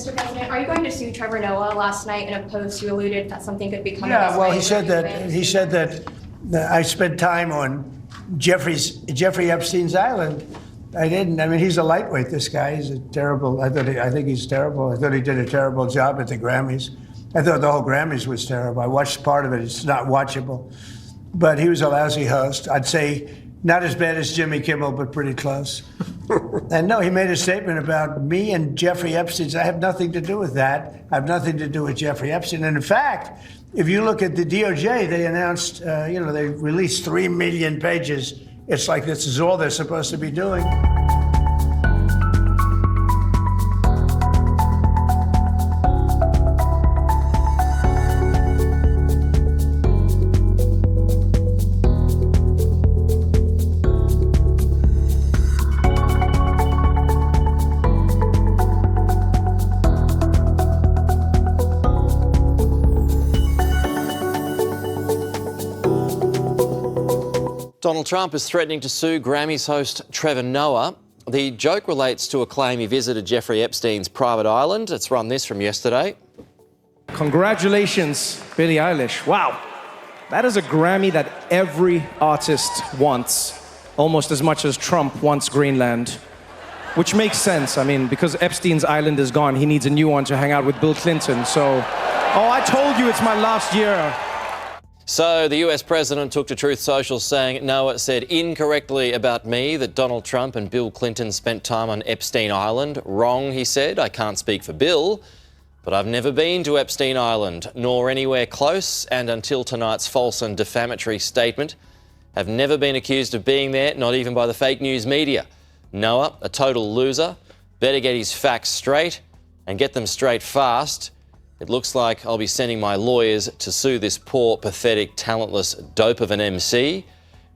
Mr. President, are you going to sue Trevor Noah? Last night in a post, you alluded that something could be coming. Yeah, well, he said that I spent time on Jeffrey Epstein's island. I didn't. I mean, he's a lightweight. This guy, he's a terrible. I think he's terrible. I thought he did a terrible job at the Grammys. I thought the whole Grammys was terrible. I watched part of it. It's not watchable. But he was a lousy host. I'd say not as bad as Jimmy Kimmel, but pretty close. And no, he made a statement about me and Jeffrey Epstein. I have nothing to do with that. I have nothing to do with Jeffrey Epstein. And in fact, if you look at the DOJ, they announced, they released 3 million pages. It's like this is all they're supposed to be doing. Donald Trump is threatening to sue Grammys host Trevor Noah. The joke relates to a claim he visited Jeffrey Epstein's private island. Let's run this from yesterday. Congratulations, Billie Eilish. Wow. That is a Grammy that every artist wants, almost as much as Trump wants Greenland, which makes sense. I mean, because Epstein's island is gone, he needs a new one to hang out with Bill Clinton. So, I told you it's my last year. So the US president took to Truth Social saying Noah said incorrectly about me that Donald Trump and Bill Clinton spent time on Epstein Island. Wrong, he said. I can't speak for Bill, but I've never been to Epstein Island, nor anywhere close, and until tonight's false and defamatory statement, have never been accused of being there, not even by the fake news media. Noah, a total loser, better get his facts straight and get them straight fast. It looks like I'll be sending my lawyers to sue this poor, pathetic, talentless dope of an MC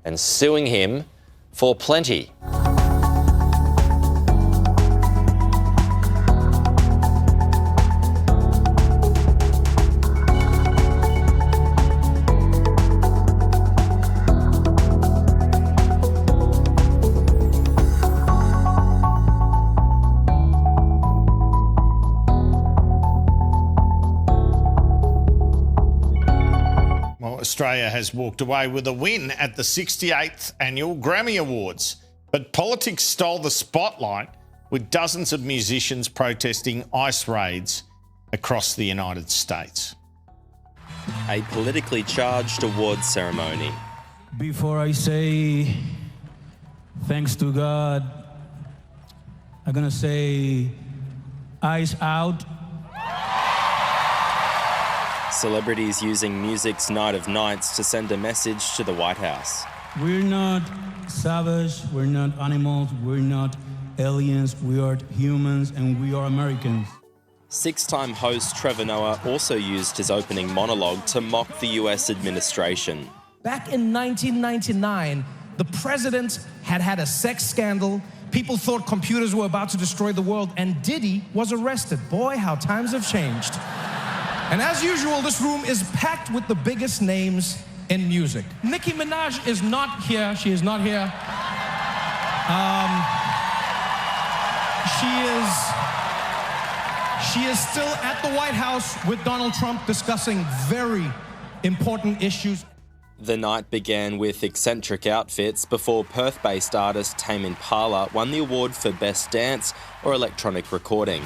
and suing him for plenty. Australia has walked away with a win at the 68th Annual Grammy Awards. But politics stole the spotlight with dozens of musicians protesting ICE raids across the United States. A politically charged awards ceremony. Before I say thanks to God, I'm gonna say ICE out. Celebrities using music's Night of Nights to send a message to the White House. We're not savage, we're not animals, we're not aliens, we are humans and we are Americans. Six-time host Trevor Noah also used his opening monologue to mock the US administration. Back in 1999, the president had a sex scandal. People thought computers were about to destroy the world, and Diddy was arrested. Boy, how times have changed. And as usual, this room is packed with the biggest names in music. Nicki Minaj is not here. She is not here. She is still at the White House with Donald Trump discussing very important issues. The night began with eccentric outfits before Perth-based artist Tame Impala won the award for Best Dance or Electronic Recording.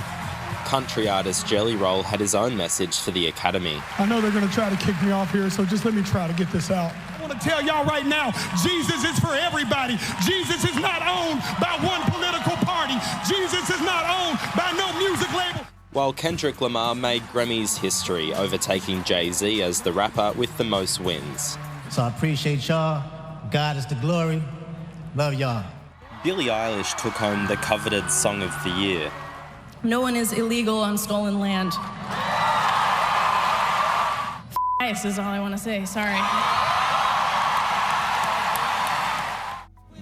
Country artist Jelly Roll had his own message for the Academy. I know they're going to try to kick me off here, so just let me try to get this out. I want to tell y'all right now, Jesus is for everybody. Jesus is not owned by one political party. Jesus is not owned by no music label. While Kendrick Lamar made Grammys history, overtaking Jay-Z as the rapper with the most wins. So I appreciate y'all. God is the glory. Love y'all. Billie Eilish took home the coveted Song of the Year. No one is illegal on stolen land. Ice is all I want to say, sorry.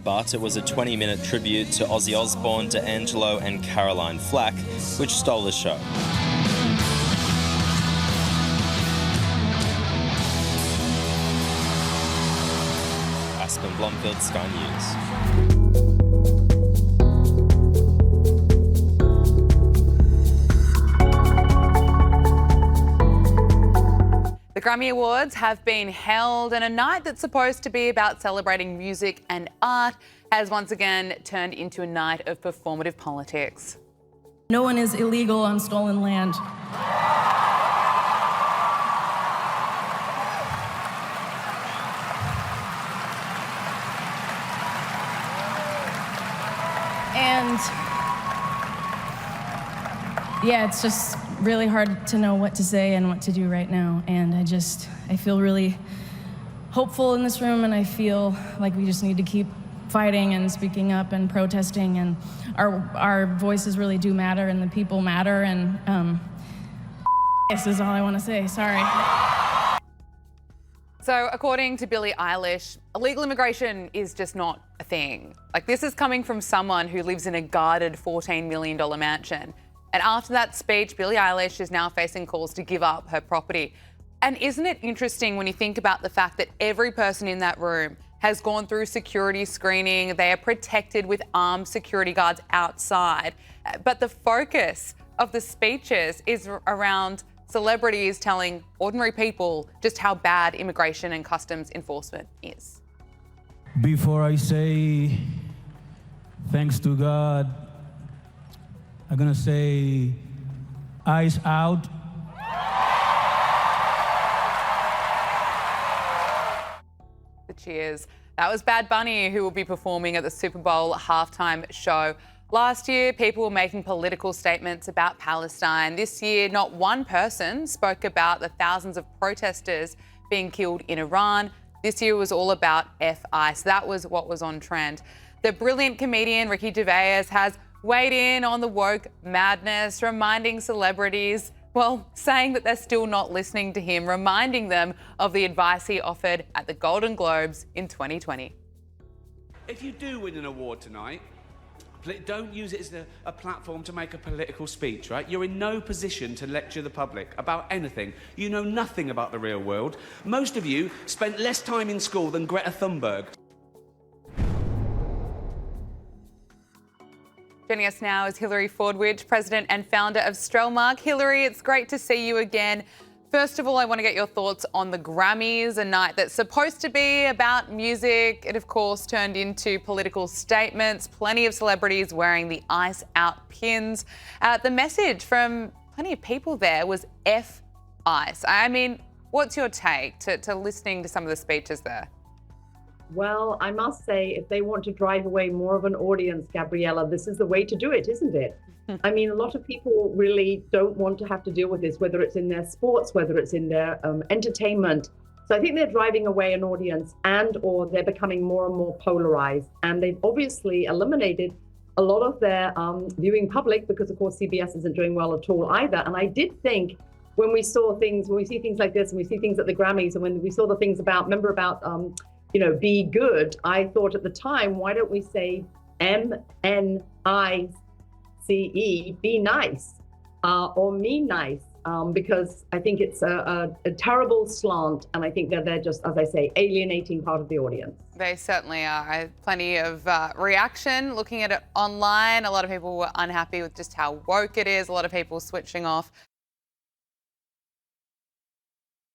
But it was a 20-minute tribute to Ozzy Osbourne, D'Angelo and Caroline Flack, which stole the show. Aspen Blomfield, Sky News. The Grammy Awards have been held, and a night that's supposed to be about celebrating music and art has once again turned into a night of performative politics. No one is illegal on stolen land. And yeah, it's just really hard to know what to say and what to do right now. And I feel really hopeful in this room, and I feel like we just need to keep fighting and speaking up and protesting, and our voices really do matter, and the people matter, and this is all I want to say, sorry. So according to Billie Eilish, illegal immigration is just not a thing. Like, this is coming from someone who lives in a guarded $14 million mansion. And after that speech, Billie Eilish is now facing calls to give up her property. And isn't it interesting when you think about the fact that every person in that room has gone through security screening, they are protected with armed security guards outside, but the focus of the speeches is around celebrities telling ordinary people just how bad immigration and customs enforcement is. Before I say thanks to God, I'm gonna say eyes out. The cheers. That was Bad Bunny, who will be performing at the Super Bowl halftime show. Last year, people were making political statements about Palestine. This year, not one person spoke about the thousands of protesters being killed in Iran. This year was all about FI. So that was what was on trend. The brilliant comedian Ricky Gervais has weighed in on the woke madness, reminding celebrities, well, saying that they're still not listening to him, reminding them of the advice he offered at the Golden Globes in 2020. If you do win an award tonight, don't use it as a platform to make a political speech, right? You're in no position to lecture the public about anything. You know nothing about the real world. Most of you spent less time in school than Greta Thunberg. Joining us now is Hilary Fordwich, president and founder of Strellmark. Hilary, it's great to see you again. First of all, I want to get your thoughts on the Grammys, a night that's supposed to be about music. It, of course, turned into political statements, plenty of celebrities wearing the Ice Out pins. The message from plenty of people there was F ICE. I mean, what's your take to listening to some of the speeches there? Well, I must say, if they want to drive away more of an audience, Gabriella, this is the way to do it, isn't it? I mean, a lot of people really don't want to have to deal with this, whether it's in their sports, whether it's in their entertainment. So I think they're driving away an audience, and or they're becoming more and more polarized. And they've obviously eliminated a lot of their viewing public, because of course CBS isn't doing well at all either. And I did think when we see things like this, and we see things at the Grammys, and when we saw the things about, be good, I thought at the time, why don't we say MNICE, be nice, or me nice, because I think it's a terrible slant, and I think that they're just, as I say, alienating part of the audience. They certainly are. Plenty of reaction looking at it online. A lot of people were unhappy with just how woke it is. A lot of people switching off.